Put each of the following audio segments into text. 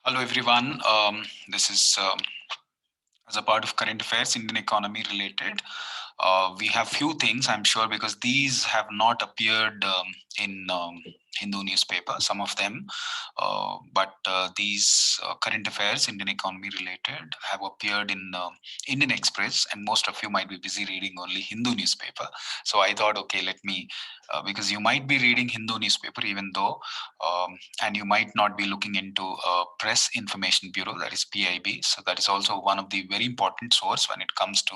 Hello, everyone. This is as a part of current affairs, Indian economy related. We have few things, I'm sure, because these have not appeared in Hindu newspaper, some of them, but these current affairs, Indian economy related, have appeared in Indian Express, and most of you might be busy reading only Hindu newspaper. So I thought, okay, let me, because you might be reading Hindu newspaper, even though, and you might not be looking into Press Information Bureau, that is PIB. So that is also one of the very important source when it comes to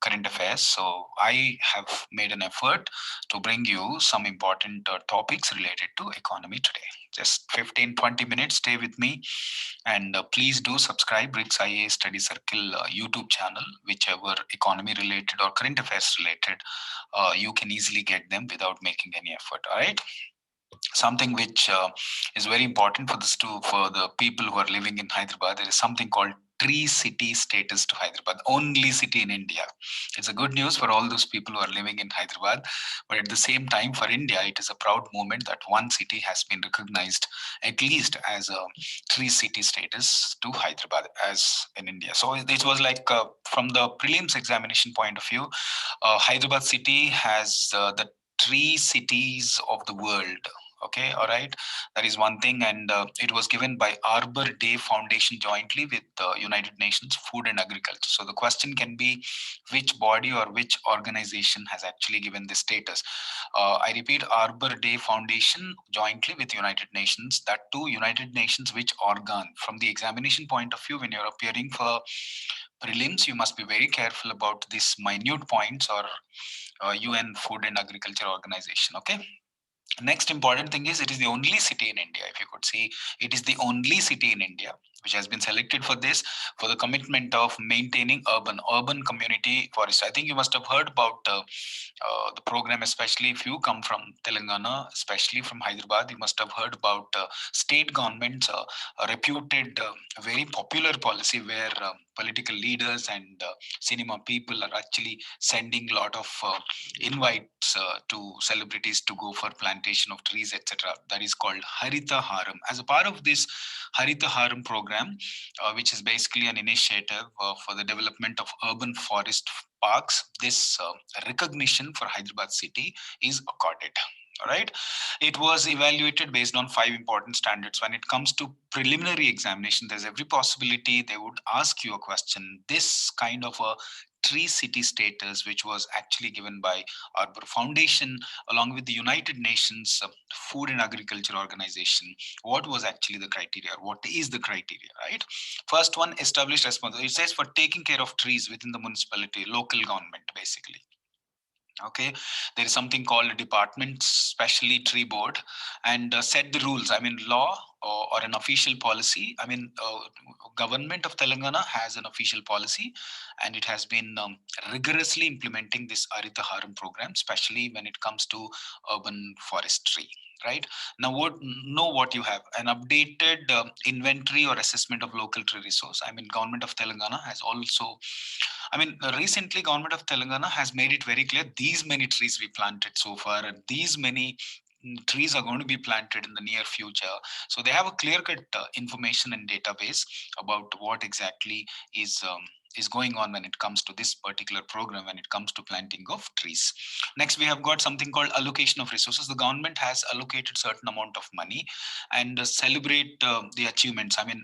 current affairs. So I have made an effort to bring you some important topics related to economy today. Just 15-20 minutes, stay with me, and please do subscribe BRICS IAS Study Circle YouTube channel, whichever economy related or current affairs related, you can easily get them without making any effort. All right. Something which is very important for for the people who are living in Hyderabad. There is something called tree city status to Hyderabad, only city in India. It's a good news for all those people who are living in Hyderabad, but at the same time, for India, it is a proud moment that one city has been recognized at least as a tree city status to Hyderabad as in India. So it was like from the prelims examination point of view, Hyderabad city has the three cities of the world. Okay, all right, that is one thing, and it was given by Arbor Day Foundation jointly with United Nations Food and Agriculture. So the question can be, which body or which organization has actually given this status? I repeat, Arbor Day Foundation jointly with United Nations. That too, United Nations which organ? From the examination point of view, when you're appearing for prelims, you must be very careful about these minute points, or UN Food and Agriculture Organization. Okay. Next important thing is, it is the only city in India. If you could see, it is the only city in India which has been selected for this, for the commitment of maintaining urban community forest. I think you must have heard about the program, especially if you come from Telangana, especially from Hyderabad. You must have heard about state government's a reputed, very popular policy where political leaders and cinema people are actually sending a lot of invites to celebrities to go for plantation of trees, etc. That is called Harita Haram. As a part of this Harita Haram program, which is basically an initiative for the development of urban forest parks, this recognition for Hyderabad city is accorded. All right. It was evaluated based on five important standards. When it comes to preliminary examination, there's every possibility they would ask you a question. This kind of a tree city status, which was actually given by Arbor Foundation along with the United Nations Food and Agriculture Organization, what was actually the criteria? What is the criteria, right? First one, established responsibility. It says for taking care of trees within the municipality, local government, basically. Okay, there is something called a department, specially tree board, and set the rules. I mean, law or an official policy. I mean, government of Telangana has an official policy, and it has been rigorously implementing this Arita Haram program, especially when it comes to urban forestry. Right now, what you have, an updated inventory or assessment of local tree resource. I mean, government of Telangana has also, I mean, recently, government of Telangana has made it very clear these many trees we planted so far, and these many trees are going to be planted in the near future. So they have a clear-cut information and database about what exactly is going on when it comes to this particular program, when it comes to planting of trees. Next, we have got something called allocation of resources. The government has allocated certain amount of money and celebrate the achievements. I mean,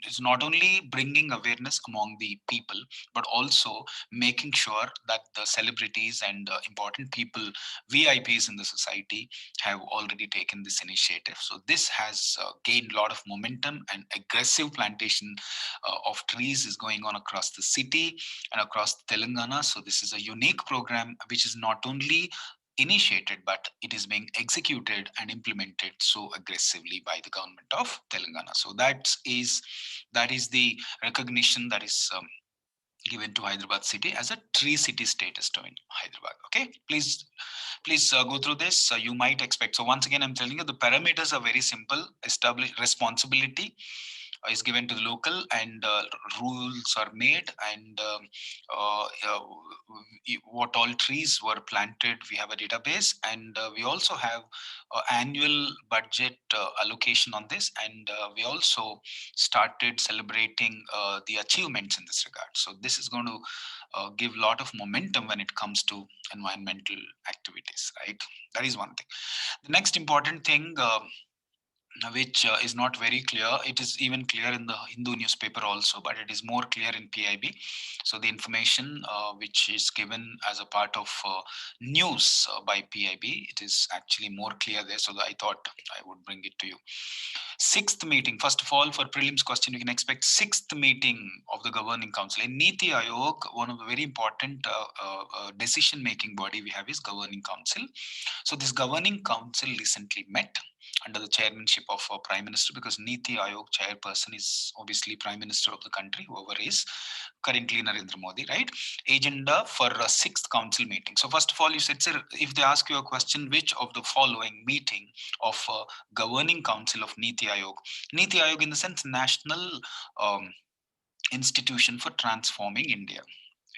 it's not only bringing awareness among the people, but also making sure that the celebrities and important people, VIPs in the society, have already taken this initiative. So this has gained a lot of momentum, and aggressive plantation of trees is going on across the city and across Telangana. So this is a unique program which is not only initiated, but it is being executed and implemented so aggressively by the government of Telangana. So that is the recognition that is given to Hyderabad city as a tree city status to in Hyderabad. Okay, please go through this. You might expect. So once again, I'm telling you the parameters are very simple. Establish responsibility. is given to the local, and rules are made, and what all trees were planted, we have a database, and we also have annual budget allocation on this, and we also started celebrating the achievements in this regard. So this is going to give a lot of momentum when it comes to environmental activities, right? That is one thing. The next important thing, which is not very clear. It is even clear in the Hindu newspaper also, but it is more clear in PIB. So the information which is given as a part of news by PIB, it is actually more clear there. So I thought I would bring it to you. Sixth meeting. First of all, for prelims question, you can expect sixth meeting of the Governing Council. In Niti Aayog, one of the very important decision-making body we have is Governing Council. So this Governing Council recently met under the chairmanship of Prime Minister, because Niti Aayog chairperson is obviously Prime Minister of the country, whoever is currently Narendra Modi, right? Agenda for a sixth council meeting. So first of all, you said, sir, if they ask you a question, which of the following meeting of Governing Council of Niti Aayog? Niti Aayog in the sense National um, Institution for Transforming India.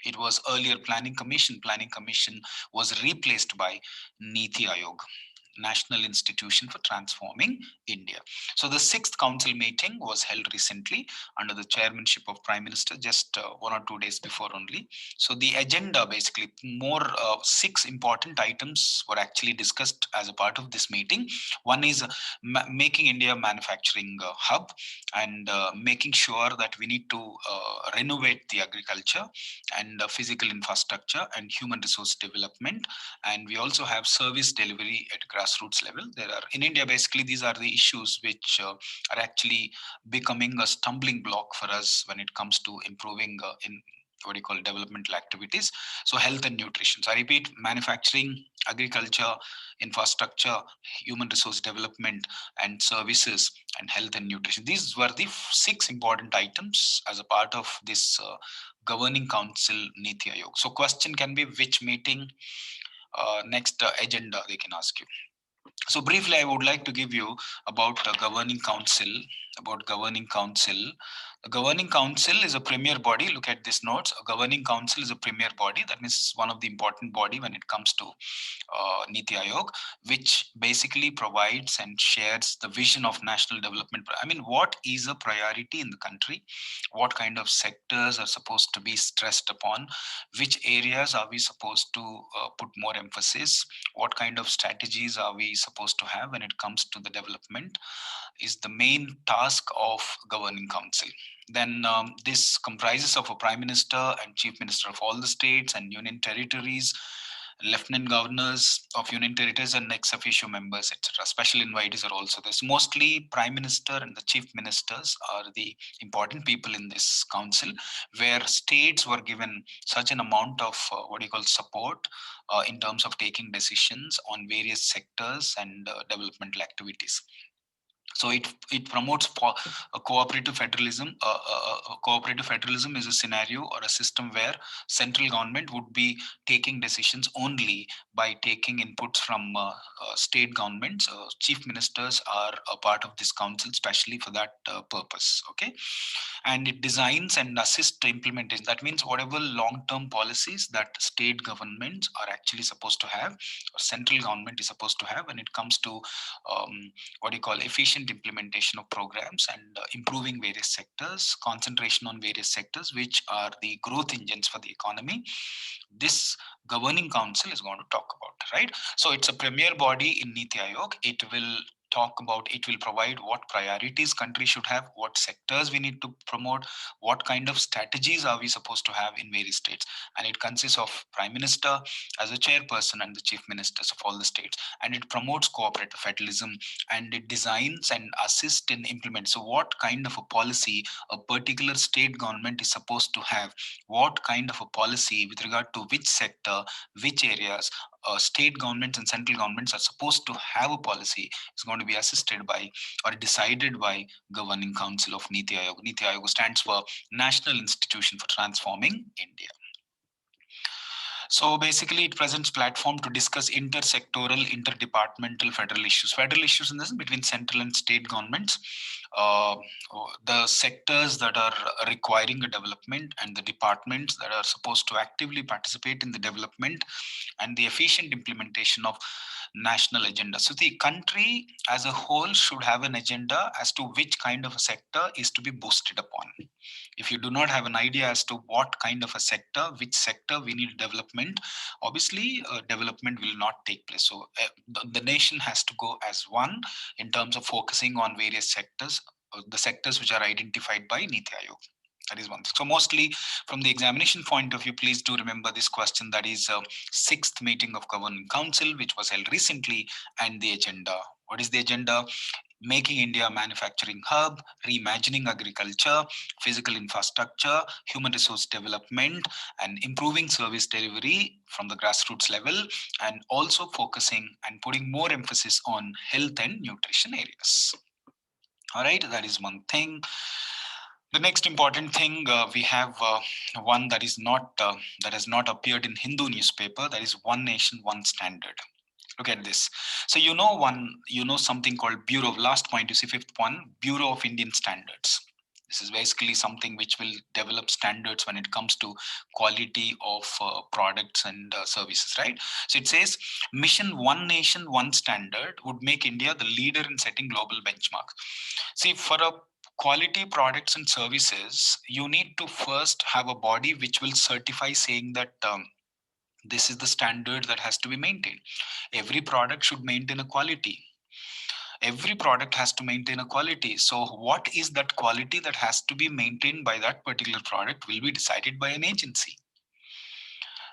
It was earlier Planning Commission. Planning Commission was replaced by Niti Aayog, National Institution for Transforming India. So the sixth council meeting was held recently under the chairmanship of Prime Minister, just 1 or 2 days before only. So the agenda, basically more six important items were actually discussed as a part of this meeting. One is making India a manufacturing hub, and making sure that we need to renovate the agriculture and physical infrastructure and human resource development. And we also have service delivery at grassroots level. There are in India, basically these are the issues which are actually becoming a stumbling block for us when it comes to improving in what do you call developmental activities. So health and nutrition. So I repeat, manufacturing, agriculture, infrastructure, human resource development, and services, and health and nutrition. These were the six important items as a part of this Governing Council Niti Aayog. So question can be which meeting, next agenda they can ask you. So briefly, I would like to give you about Governing Council. About Governing Council. The Governing Council is a premier body. Look at these notes. A Governing Council is a premier body. That means one of the important body when it comes to Niti Aayog, which basically provides and shares the vision of national development. I mean, what is a priority in the country? What kind of sectors are supposed to be stressed upon? Which areas are we supposed to put more emphasis? What kind of strategies are we supposed to have when it comes to the development? Is the main task of Governing Council. Then this comprises of a Prime Minister and Chief Minister of all the states and union territories, lieutenant governors of union territories, and ex officio members, etc. Special invitees are also there. So mostly Prime Minister and the Chief Ministers are the important people in this council, where states were given such an amount of what do you call support in terms of taking decisions on various sectors and developmental activities. So it promotes a cooperative federalism. Cooperative federalism is a scenario or a system where central government would be taking decisions only by taking inputs from state governments. Chief ministers are a part of this council, especially for that purpose. Okay, and it designs and assists the implementation. That means whatever long-term policies that state governments are actually supposed to have, or central government is supposed to have, when it comes to what do you call efficient implementation of programs and improving various sectors, concentration on various sectors which are the growth engines for the economy. This Governing Council is going to talk about, right? So it's a premier body in Niti Aayog. It will talk about, it will provide what priorities country should have, what sectors we need to promote, what kind of strategies are we supposed to have in various states. And it consists of Prime Minister as a chairperson and the chief ministers of all the states. And it promotes cooperative federalism, and it designs and assists in implement. So what kind of a policy a particular state government is supposed to have, what kind of a policy with regard to which sector, which areas, state governments and central governments are supposed to have a policy, is going to be assisted by or decided by Governing Council of Niti Aayog. Niti Aayog stands for National Institution for Transforming India. So basically, it presents platform to discuss intersectoral, interdepartmental federal issues. Federal issues in this between central and state governments. uh, the sectors that are requiring a development and the departments that are supposed to actively participate in the development and the efficient implementation of national agenda. So the country as a whole should have an agenda as to which kind of a sector is to be boosted upon. If you do not have an idea as to what kind of a sector, which sector we need development, obviously development will not take place. So the nation has to go as one in terms of focusing on various sectors, the sectors which are identified by Niti Aayog. That is one thing. So mostly from the examination point of view, please do remember this question, that is sixth meeting of Governing Council, which was held recently, and the agenda. What is the agenda? Making India a manufacturing hub, reimagining agriculture, physical infrastructure, human resource development, and improving service delivery from the grassroots level, and also focusing and putting more emphasis on health and nutrition areas. All right, that is one thing. The next important thing, we have one that is not that has not appeared in Hindu newspaper. That is One Nation, One Standard. Look at this. So you know something called Bureau. Last point, you see fifth one, Bureau of Indian Standards. This is basically something which will develop standards when it comes to quality of products and services, right? So it says Mission One Nation, One Standard would make India the leader in setting global benchmarks. See, for a quality products and services, you need to first have a body which will certify, saying that this is the standard that has to be maintained. Every product should maintain a quality. Every product has to maintain a quality. So what is that quality that has to be maintained by that particular product will be decided by an agency.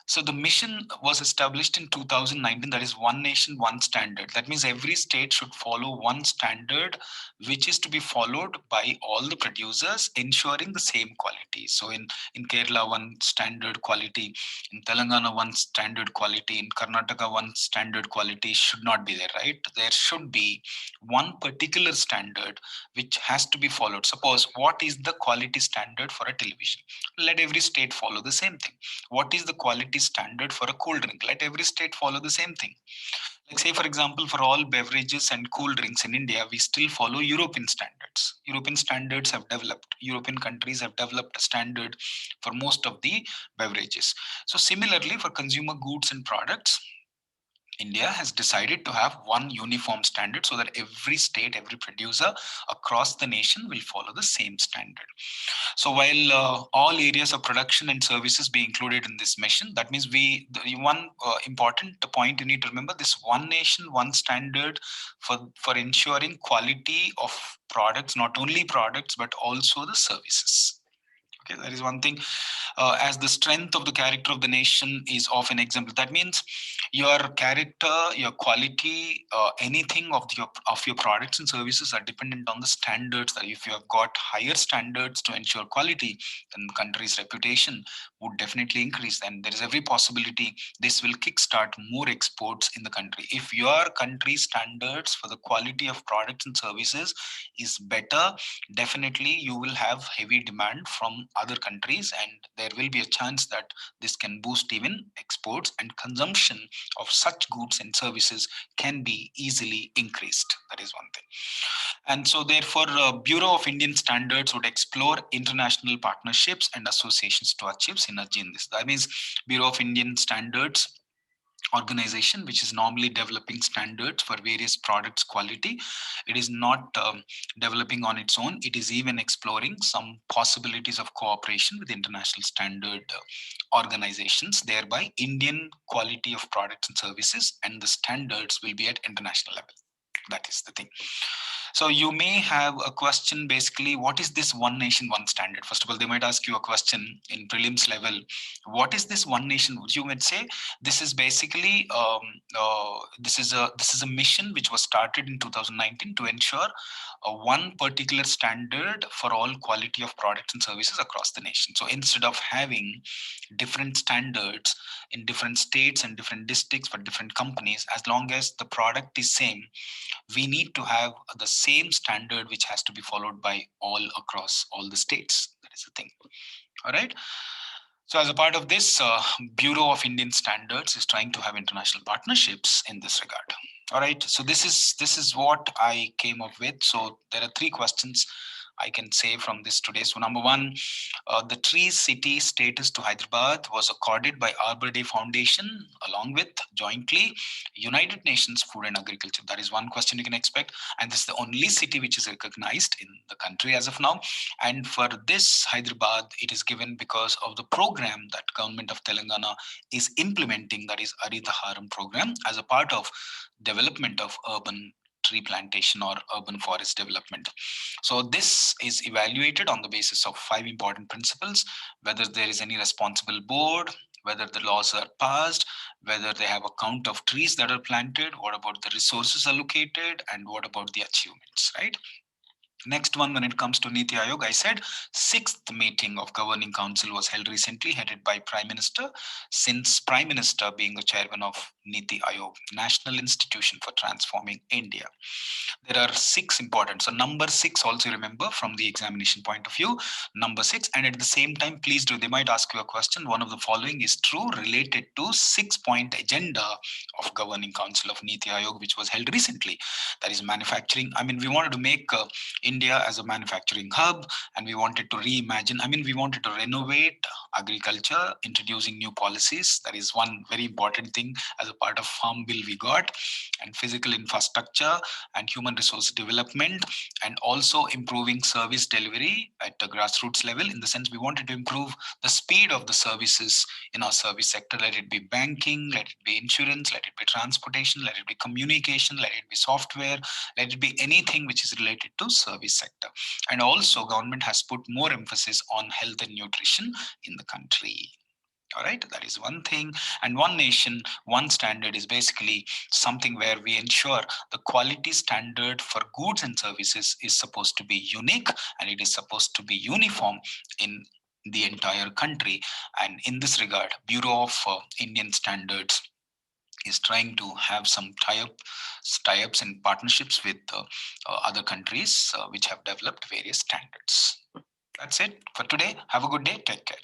So the mission was established in 2019, that is One Nation, One Standard. That means every state should follow one standard, which is to be followed by all the producers, ensuring the same quality. So in Kerala, one standard quality, in Telangana, one standard quality, in Karnataka, one standard quality should not be there, right? There should be one particular standard which has to be followed. Suppose, what is the quality standard for a television? Let every state follow the same thing. What is the quality standard for a cool drink? Let every state follow the same thing. Like, say for example, for all beverages and cool drinks in India, we still follow European standards. European standards have developed. European countries have developed a standard for most of the beverages. So similarly, for consumer goods and products, India has decided to have one uniform standard so that every state, every producer across the nation will follow the same standard. So while all areas of production and services be included in this mission, that means the one important point you need to remember, this One Nation, One Standard for ensuring quality of products, not only products, but also the services. Okay, that is one thing. As the strength of the character of the nation is of an example. That means your character, your quality, anything of your products and services are dependent on the standards. That if you have got higher standards to ensure quality, then the country's reputation would definitely increase. And there is every possibility this will kickstart more exports in the country. If your country's standards for the quality of products and services is better, definitely you will have heavy demand from other countries, and there will be a chance that this can boost even exports, and consumption of such goods and services can be easily increased. That is one thing. And so therefore, Bureau of Indian Standards would explore international partnerships and associations to achieve synergy in this. That means Bureau of Indian Standards organization, which is normally developing standards for various products quality, it is not developing on its own. It is even exploring some possibilities of cooperation with international standard organizations, thereby Indian quality of products and services and the standards will be at international level. That is the thing. So you may have a question, basically, what is this One Nation, One Standard? First of all, they might ask you a question in prelims level. What is this One Nation? You might say this is basically this is a mission which was started in 2019 to ensure one particular standard for all quality of products and services across the nation. So instead of having different standards in different states and different districts for different companies, as long as the product is same, we need to have the same standard which has to be followed by all across all the states. That is the thing. All right. So as a part of this, Bureau of Indian Standards is trying to have international partnerships in this regard. All right. So this is what I came up with. So there are three questions I can say from this today. So number one, the tree city status to Hyderabad was accorded by Arbor Day Foundation along with jointly United Nations Food and Agriculture. That is one question you can expect. And this is the only city which is recognized in the country as of now. And for this Hyderabad, it is given because of the program that government of Telangana is implementing, that is Arita Haram program, as a part of development of urban tree plantation or urban forest development. So this is evaluated on the basis of five important principles: whether there is any responsible board, whether the laws are passed, whether they have a count of trees that are planted, what about the resources allocated, and what about the achievements, right? Next one, when it comes to Niti Aayog, I said sixth meeting of Governing Council was held recently, headed by Prime Minister. Since Prime Minister being the chairman of Niti Aayog, National Institution for Transforming India. There are six important. So number six, also remember from the examination point of view, number six, and at the same time, please do. They might ask you a question. One of the following is true related to 6-point agenda of Governing Council of Niti Aayog, which was held recently. That is manufacturing. I mean, we wanted to make India as a manufacturing hub, and we wanted to reimagine. I mean, we wanted to renovate agriculture, introducing new policies. That is one very important thing as a part of Farm Bill we got, and physical infrastructure and human resource development, and also improving service delivery at the grassroots level. In the sense, we wanted to improve the speed of the services in our service sector. Let it be banking, let it be insurance, let it be transportation, let it be communication, let it be software, let it be anything which is related to service sector. And also government has put more emphasis on health and nutrition in the country. All right, that is one thing. And one nation, one standard is basically something where we ensure the quality standard for goods and services is supposed to be unique, and it is supposed to be uniform in the entire country. And in this regard, Bureau of Indian Standards is trying to have some tie-ups and partnerships with other countries which have developed various standards. That's it for today. Have a good day. Take care.